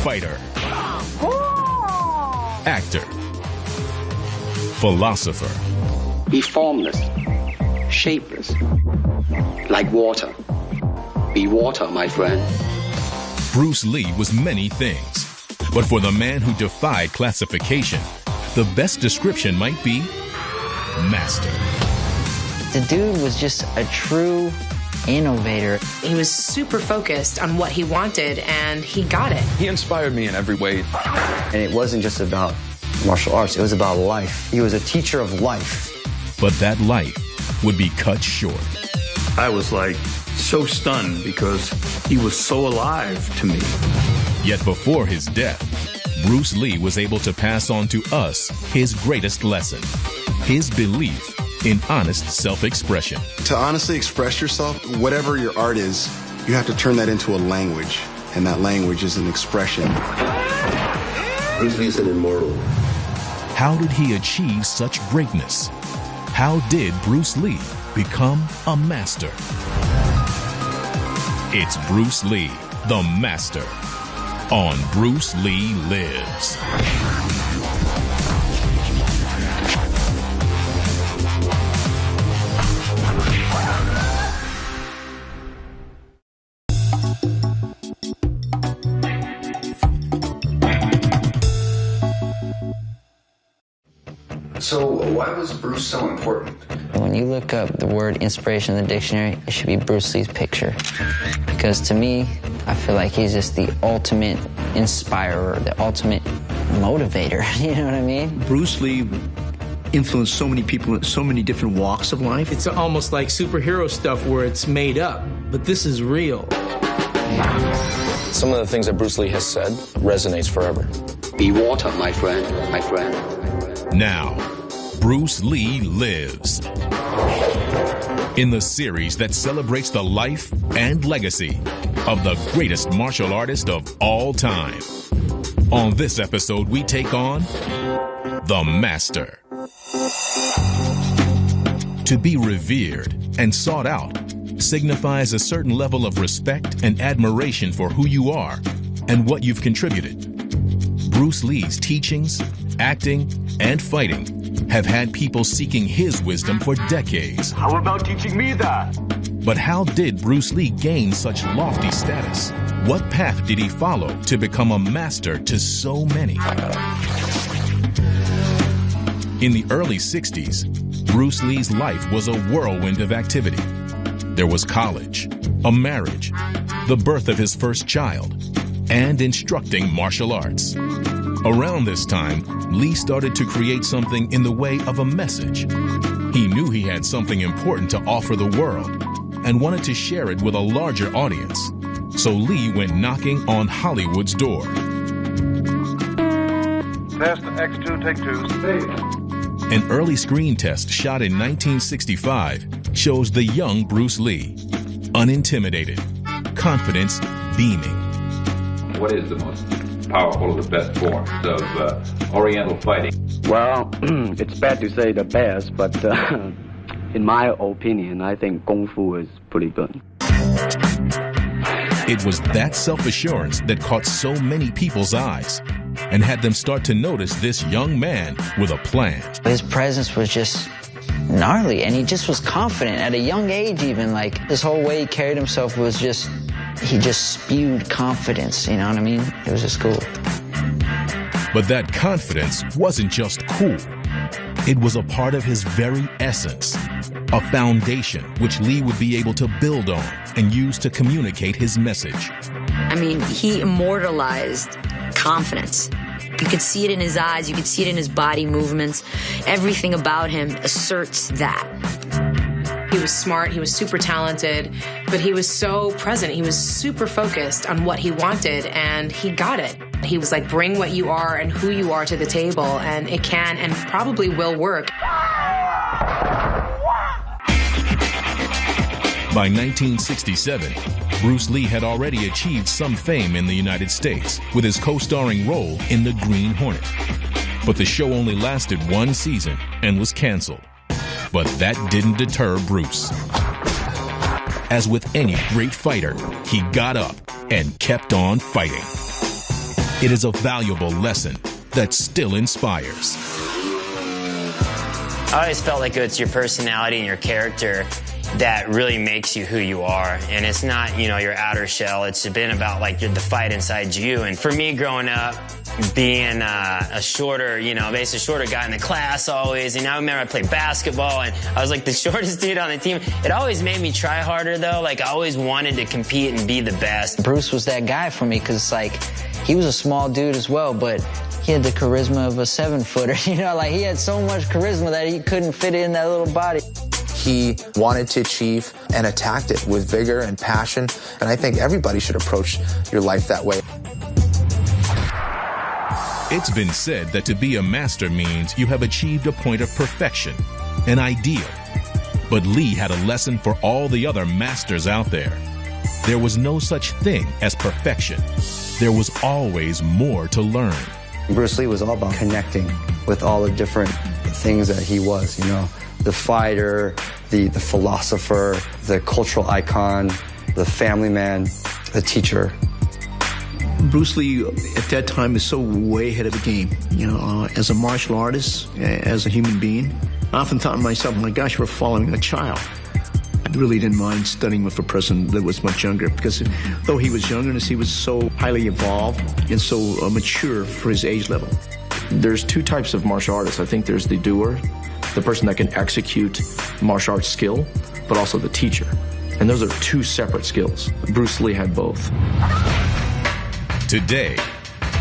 fighter, actor, philosopher. Be formless, shapeless, like water. Be water, my friend. Bruce Lee was many things, but for the man who defied classification, the best description might be master. The dude was just a true innovator. He was super focused on what he wanted, and he got it. He inspired me in every way. And it wasn't just about martial arts, it was about life. He was a teacher of life. But that life would be cut short. I was like so stunned because he was so alive to me. Yet before his death, Bruce Lee was able to pass on to us his greatest lesson, his belief in honest self-expression. To honestly express yourself, whatever your art is, you have to turn that into a language, and that language is an expression. Bruce Lee is an immortal. How did he achieve such greatness? How did Bruce Lee become a master? It's Bruce Lee, the Master, on Bruce Lee Lives. So why was Bruce so important? When you look up the word inspiration in the dictionary, it should be Bruce Lee's picture. Because to me, I feel like he's just the ultimate inspirer, the ultimate motivator. You know what I mean? Bruce Lee influenced so many people in so many different walks of life. It's almost like superhero stuff where it's made up, but this is real. Some of the things that Bruce Lee has said resonates forever. Be water, my friend, my friend. Now, Bruce Lee Lives. In the series that celebrates the life and legacy of the greatest martial artist of all time. On this episode, we take on the Master. To be revered and sought out signifies a certain level of respect and admiration for who you are and what you've contributed. Bruce Lee's teachings, acting, and fighting have had people seeking his wisdom for decades. How about teaching me that? But how did Bruce Lee gain such lofty status? What path did he follow to become a master to so many? In the early 60s, Bruce Lee's life was a whirlwind of activity. There was college, a marriage, the birth of his first child, and instructing martial arts. Around this time, Lee started to create something in the way of a message. He knew he had something important to offer the world and wanted to share it with a larger audience. So Lee went knocking on Hollywood's door. Test X2, take 2, speed. An early screen test shot in 1965 shows the young Bruce Lee, unintimidated, confidence beaming. What is the most powerful of the best forms of Oriental fighting? Well, it's bad to say the best, but in my opinion, I think Kung Fu is pretty good. It was that self-assurance that caught so many people's eyes and had them start to notice this young man with a plan. His presence was just gnarly, and he just was confident at a young age even. Like, this whole way he carried himself was just, he just spewed confidence, you know what I mean? It was just cool. But that confidence wasn't just cool. It was a part of his very essence, a foundation which Lee would be able to build on and use to communicate his message. I mean, he immortalized confidence. You could see it in his eyes, you could see it in his body movements. Everything about him asserts that. He was smart, he was super talented, but he was so present. He was super focused on what he wanted, and he got it. He was like, bring what you are and who you are to the table, and it can and probably will work. By 1967, Bruce Lee had already achieved some fame in the United States with his co-starring role in The Green Hornet. But the show only lasted one season and was canceled. But that didn't deter Bruce. As with any great fighter, he got up and kept on fighting. It is a valuable lesson that still inspires. I always felt like it's your personality and your character that really makes you who you are. And it's not, your outer shell. It's been about like the fight inside you. And for me growing up, being a shorter, basically shorter guy in the class always. And I remember I played basketball and I was like the shortest dude on the team. It always made me try harder though. Like I always wanted to compete and be the best. Bruce was that guy for me because he was a small dude as well, but he had the charisma of a 7-footer. He had so much charisma that he couldn't fit in that little body. He wanted to achieve and attacked it with vigor and passion. And I think everybody should approach your life that way. It's been said that to be a master means you have achieved a point of perfection, an ideal. But Lee had a lesson for all the other masters out there. There was no such thing as perfection. There was always more to learn. Bruce Lee was all about connecting with all the different things that he was, the fighter, the philosopher, the cultural icon, the family man, the teacher. Bruce Lee at that time is so way ahead of the game. As a martial artist, as a human being, I often thought to myself, my gosh, we're following a child. I really didn't mind studying with a person that was much younger because though he was younger, he was so highly evolved and so mature for his age level. There's two types of martial artists. I think there's the doer, the person that can execute martial arts skill, but also the teacher. And those are two separate skills. Bruce Lee had both. Today,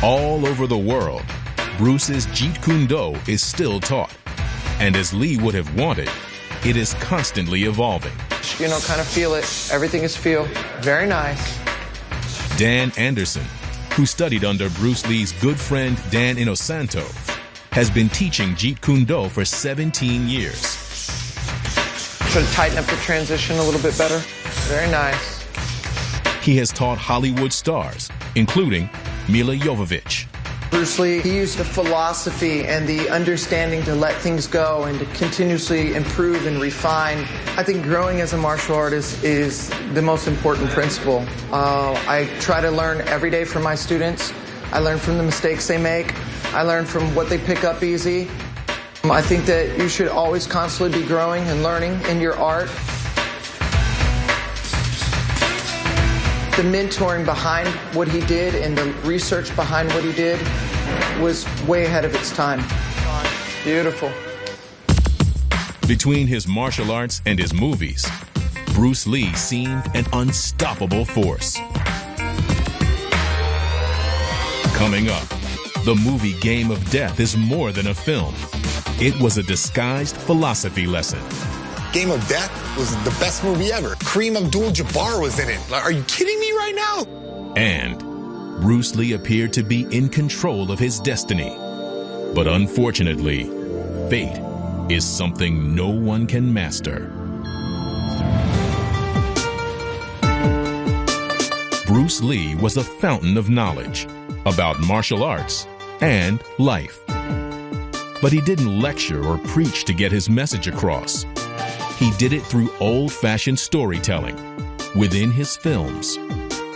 all over the world, Bruce's Jeet Kune Do is still taught. And as Lee would have wanted, it is constantly evolving. Kind of feel it. Everything is feel. Very nice. Dan Anderson, who studied under Bruce Lee's good friend Dan Inosanto, has been teaching Jeet Kune Do for 17 years. Try to tighten up the transition a little bit better. Very nice. He has taught Hollywood stars, including Mila Jovovich. Bruce Lee, he used the philosophy and the understanding to let things go and to continuously improve and refine. I think growing as a martial artist is the most important principle. I try to learn every day from my students. I learn from the mistakes they make. I learn from what they pick up easy. I think that you should always constantly be growing and learning in your art. The mentoring behind what he did and the research behind what he did was way ahead of its time. Beautiful. Between his martial arts and his movies, Bruce Lee seemed an unstoppable force. Coming up, the movie Game of Death is more than a film. It was a disguised philosophy lesson. Game of Death was the best movie ever. Kareem Abdul-Jabbar was in it. Are you kidding me right now? And Bruce Lee appeared to be in control of his destiny. But unfortunately, fate is something no one can master. Bruce Lee was a fountain of knowledge about martial arts and life. But he didn't lecture or preach to get his message across. He did it through old-fashioned storytelling within his films.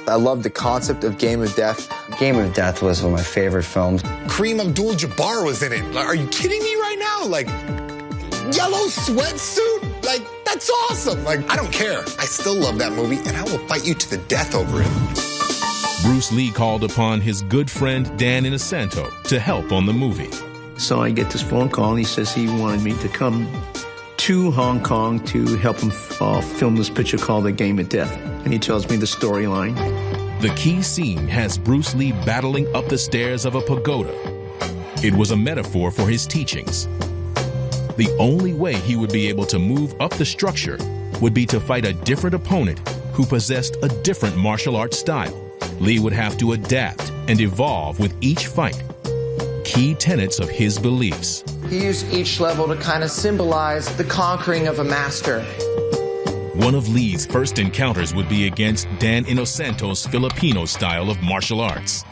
I love the concept of Game of Death. Game of Death was one of my favorite films. Kareem Abdul-Jabbar was in it. Are you kidding me right now? Yellow sweatsuit? That's awesome. I don't care. I still love that movie, and I will fight you to the death over it. Bruce Lee called upon his good friend Dan Inosanto to help on the movie. So I get this phone call, and he says he wanted me to come to Hong Kong to help him film this picture called The Game of Death. And he tells me the storyline. The key scene has Bruce Lee battling up the stairs of a pagoda. It was a metaphor for his teachings. The only way he would be able to move up the structure would be to fight a different opponent who possessed a different martial arts style. Lee would have to adapt and evolve with each fight. Key tenets of his beliefs. He used each level to kind of symbolize the conquering of a master. One of Lee's first encounters would be against Dan Inosanto's Filipino style of martial arts.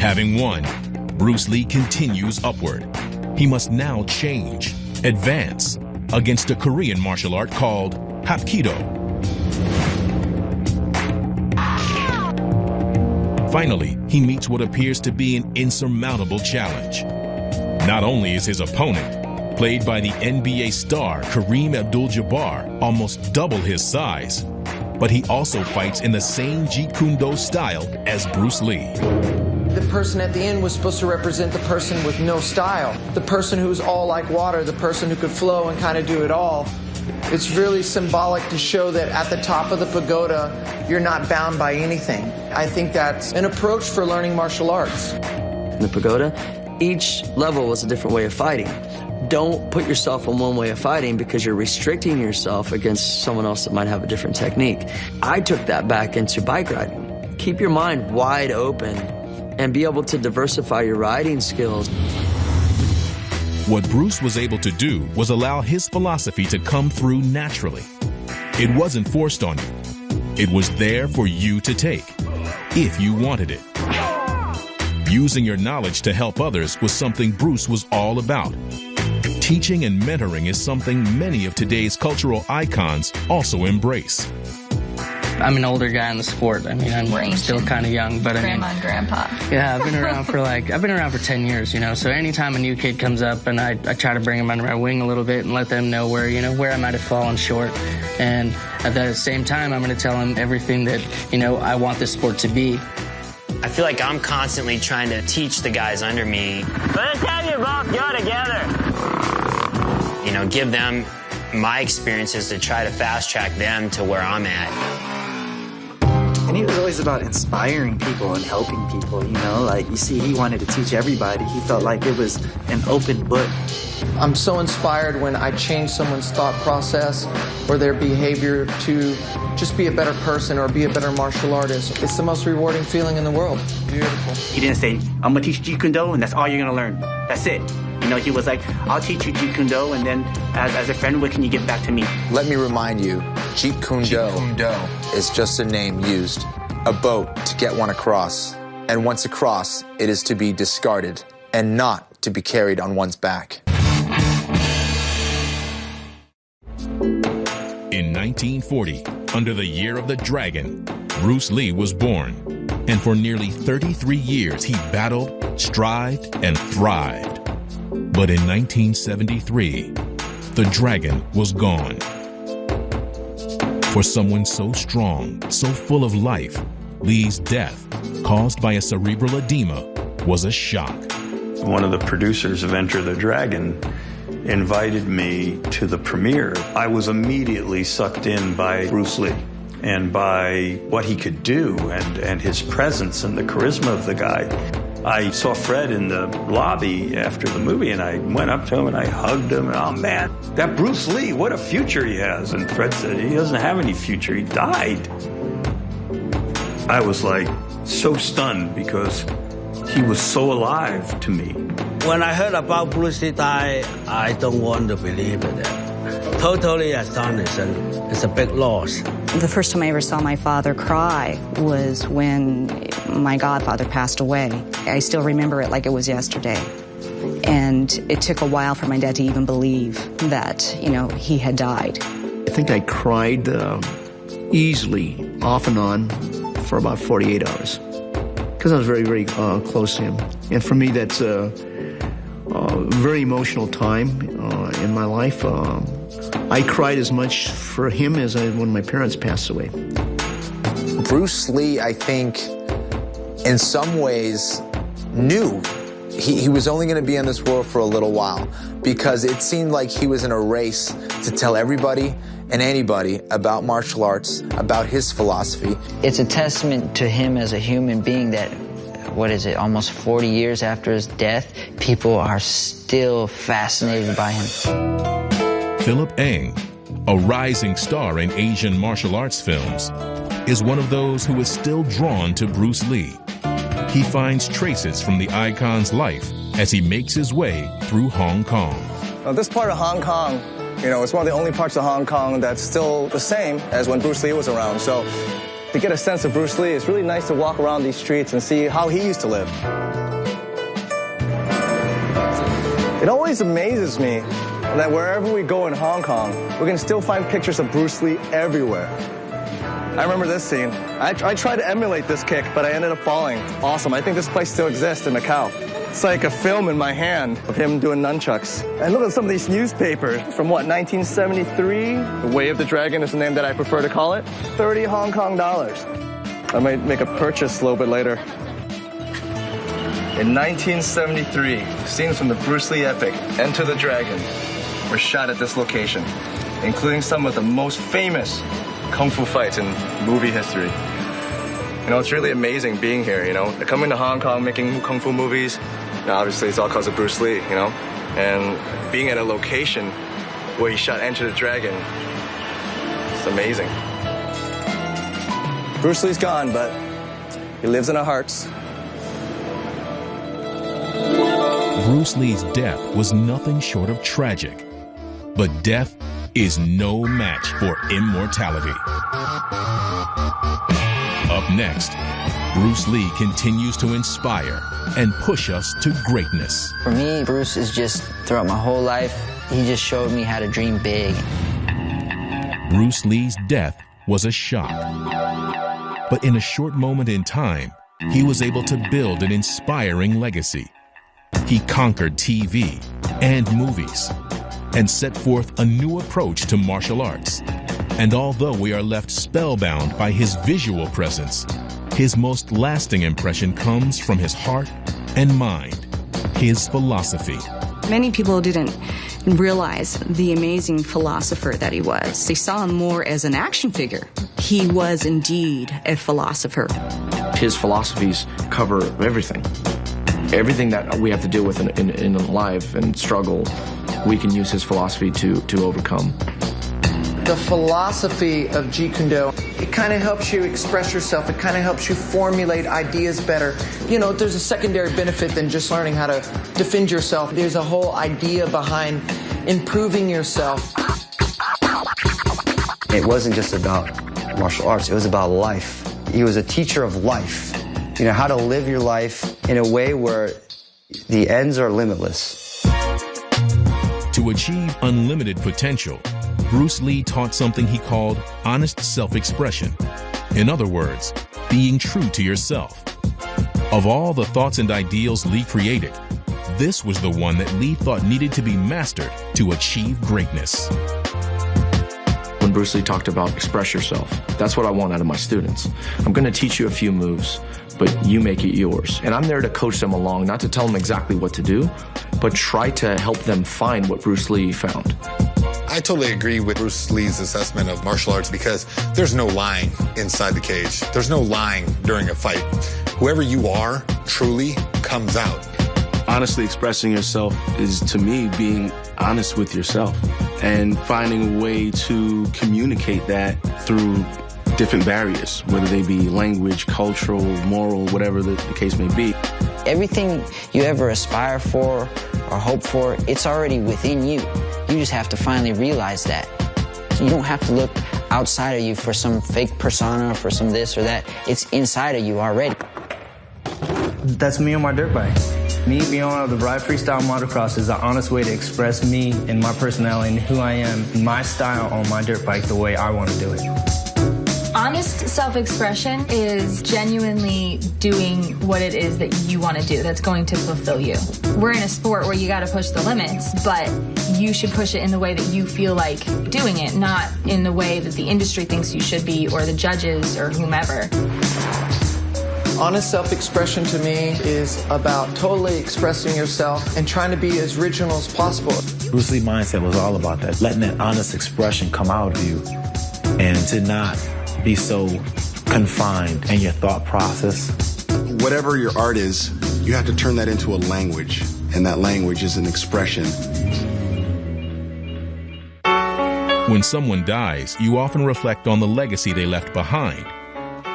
Having won, Bruce Lee continues upward. He must now change, advance, against a Korean martial art called Hapkido. Finally, he meets what appears to be an insurmountable challenge. Not only is his opponent, played by the NBA star Kareem Abdul-Jabbar, almost double his size, but he also fights in the same Jeet Kune Do style as Bruce Lee. The person at the end was supposed to represent the person with no style, the person who's all like water, the person who could flow and kind of do it all. It's really symbolic to show that at the top of the pagoda, you're not bound by anything. I think that's an approach for learning martial arts. In the pagoda, each level was a different way of fighting. Don't put yourself on one way of fighting because you're restricting yourself against someone else that might have a different technique. I took that back into bike riding. Keep your mind wide open and be able to diversify your riding skills. What Bruce was able to do was allow his philosophy to come through naturally. It wasn't forced on you. It was there for you to take, if you wanted it. Using your knowledge to help others was something Bruce was all about. Teaching and mentoring is something many of today's cultural icons also embrace. I'm an older guy in the sport. I mean, I'm still kind of young, but Grandma and Grandpa. Yeah, I've been around for 10 years, you know, so anytime a new kid comes up and I try to bring them under my wing a little bit and let them know where I might have fallen short. And at the same time, I'm going to tell them everything that, I want this sport to be. I feel like I'm constantly trying to teach the guys under me. Let's have you both go together. Give them my experiences to try to fast track them to where I'm at. And he was always about inspiring people and helping people, you see, he wanted to teach everybody. He felt like it was an open book. I'm so inspired when I change someone's thought process or their behavior to just be a better person or be a better martial artist. It's the most rewarding feeling in the world. Beautiful. He didn't say, I'm going to teach Jeet Kune Do and that's all you're going to learn. That's it. He was like, I'll teach you Jeet Kune Do and then as a friend, what can you give back to me? Let me remind you, Jeet Kune Do is just a name used, a boat to get one across. And once across, it is to be discarded and not to be carried on one's back. In 1940, under the Year of the Dragon, Bruce Lee was born. And for nearly 33 years, he battled, strived, and thrived. But in 1973, the dragon was gone. For someone so strong, so full of life, Lee's death, caused by a cerebral edema, was a shock. One of the producers of Enter the Dragon invited me to the premiere. I was immediately sucked in by Bruce Lee and by what he could do and his presence and the charisma of the guy. I saw Fred in the lobby after the movie, and I went up to him and I hugged him, and oh man, that Bruce Lee, what a future he has. And Fred said, he doesn't have any future, he died. I was like so stunned because he was so alive to me. When I heard about Bruce Lee died, I don't want to believe it. Totally astonished, and it's a big loss. The first time I ever saw my father cry was when my godfather passed away. I still remember it like it was yesterday. And it took a while for my dad to even believe that, he had died. I think I cried easily, off and on, for about 48 hours. Because I was very, very close to him. And for me, that's a very emotional time in my life. I cried as much for him as when my parents passed away. Bruce Lee, I think, in some ways, knew he was only going to be in this world for a little while because it seemed like he was in a race to tell everybody and anybody about martial arts, about his philosophy. It's a testament to him as a human being that, almost 40 years after his death, people are still fascinated by him. Philip Eng, a rising star in Asian martial arts films, is one of those who is still drawn to Bruce Lee. He finds traces from the icon's life as he makes his way through Hong Kong. This part of Hong Kong, it's one of the only parts of Hong Kong that's still the same as when Bruce Lee was around. So to get a sense of Bruce Lee, it's really nice to walk around these streets and see how he used to live. It always amazes me that wherever we go in Hong Kong, we can still find pictures of Bruce Lee everywhere. I remember this scene. I tried to emulate this kick, but I ended up falling. Awesome. I think this place still exists in Macau. It's like a film in my hand of him doing nunchucks. And look at some of these newspapers from, what, 1973? The Way of the Dragon is the name that I prefer to call it. 30 Hong Kong dollars. I might make a purchase a little bit later. In 1973, scenes from the Bruce Lee epic, Enter the Dragon, were shot at this location, including some of the most famous kung fu fights in movie history. You know, it's really amazing being here, you know. Coming to Hong Kong, making kung fu movies, now obviously it's all because of Bruce Lee, you know. And being at a location where he shot Enter the Dragon, it's amazing. Bruce Lee's gone, but he lives in our hearts. Bruce Lee's death was nothing short of tragic, but death is no match for immortality. Up next, Bruce Lee continues to inspire and push us to greatness. For me, Bruce is just, throughout my whole life, he just showed me how to dream big. Bruce Lee's death was a shock. But in a short moment in time, he was able to build an inspiring legacy. He conquered TV and movies and set forth a new approach to martial arts. And although we are left spellbound by his visual presence, his most lasting impression comes from his heart and mind, his philosophy. Many people didn't realize the amazing philosopher that he was. They saw him more as an action figure. He was indeed a philosopher. His philosophies cover everything. Everything that we have to deal with in life and struggle, we can use his philosophy to overcome. The philosophy of Jeet Kune Do, it kind of helps you express yourself. It kind of helps you formulate ideas better. You know, there's a secondary benefit than just learning how to defend yourself. There's a whole idea behind improving yourself. It wasn't just about martial arts, it was about life. He was a teacher of life. You know, how to live your life in a way where the ends are limitless. To achieve unlimited potential, Bruce Lee taught something he called honest self-expression. In other words, being true to yourself. Of all the thoughts and ideals Lee created, this was the one that Lee thought needed to be mastered to achieve greatness. When Bruce Lee talked about express yourself, that's what I want out of my students. I'm going to teach you a few moves, but you make it yours. And I'm there to coach them along, not to tell them exactly what to do, but try to help them find what Bruce Lee found. I totally agree with Bruce Lee's assessment of martial arts because there's no lying inside the cage. There's no lying during a fight. Whoever you are truly comes out. Honestly expressing yourself is, to me, being honest with yourself and finding a way to communicate that through different barriers, whether they be language, cultural, moral, whatever the case may be. Everything you ever aspire for or hope for, it's already within you. You just have to finally realize that. You don't have to look outside of you for some fake persona, for some this or that. It's inside of you already. That's me on my dirt bike. Me being on the Ride Freestyle Motocross is an honest way to express me and my personality and who I am, my style on my dirt bike the way I want to do it. Honest self-expression is genuinely doing what it is that you want to do that's going to fulfill you. We're in a sport where you got to push the limits, but you should push it in the way that you feel like doing it, not in the way that the industry thinks you should be or the judges or whomever. Honest self-expression to me is about totally expressing yourself and trying to be as original as possible. Bruce Lee mindset was all about that, letting that honest expression come out of you and to not be so confined in your thought process. Whatever your art is, you have to turn that into a language, and that language is an expression. When someone dies, you often reflect on the legacy they left behind.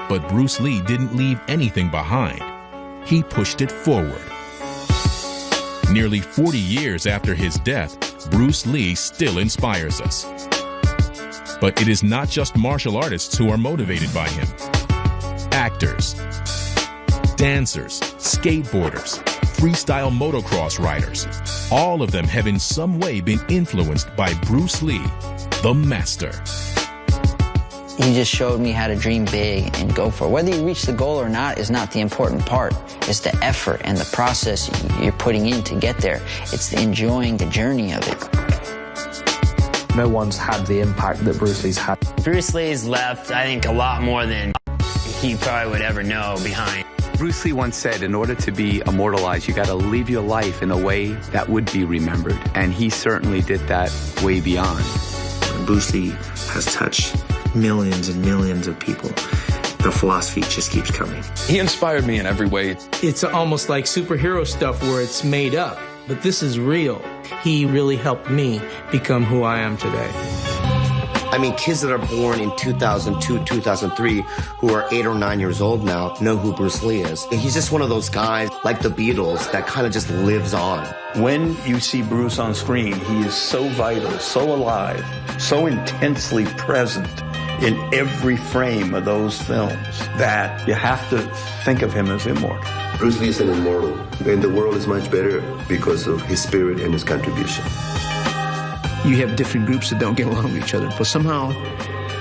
But Bruce Lee didn't leave anything behind. He pushed it forward. Nearly 40 years after his death, Bruce Lee still inspires us. But it is not just martial artists who are motivated by him. Actors, dancers, skateboarders, freestyle motocross riders. All of them have in some way been influenced by Bruce Lee, the master. He just showed me how to dream big and go for it. Whether you reach the goal or not is not the important part. It's the effort and the process you're putting in to get there. It's enjoying the journey of it. No one's had the impact that Bruce Lee's had. Bruce Lee's left, I think, a lot more than he probably would ever know behind. Bruce Lee once said, in order to be immortalized, you got to live your life in a way that would be remembered. And he certainly did that way beyond. Bruce Lee has touched millions and millions of people. The philosophy just keeps coming. He inspired me in every way. It's almost like superhero stuff where it's made up, but this is real. He really helped me become who I am today. I mean, kids that are born in 2002, 2003, who are 8 or 9 years old now, know who Bruce Lee is. And he's just one of those guys, like the Beatles, that kind of just lives on. When you see Bruce on screen, he is so vital, so alive, so intensely present in every frame of those films that you have to think of him as immortal. Bruce Lee is an immortal, and the world is much better because of his spirit and his contribution. You have different groups that don't get along with each other, but somehow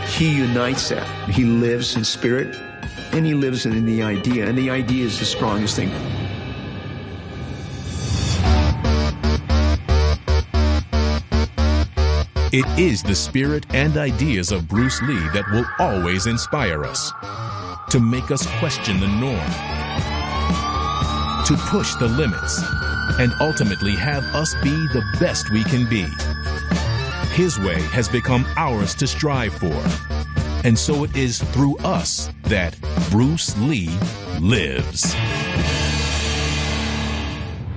he unites that. He lives in spirit, and he lives in the idea, and the idea is the strongest thing. It is the spirit and ideas of Bruce Lee that will always inspire us, to make us question the norm, to push the limits, and ultimately have us be the best we can be. His way has become ours to strive for, and so it is through us that Bruce Lee lives.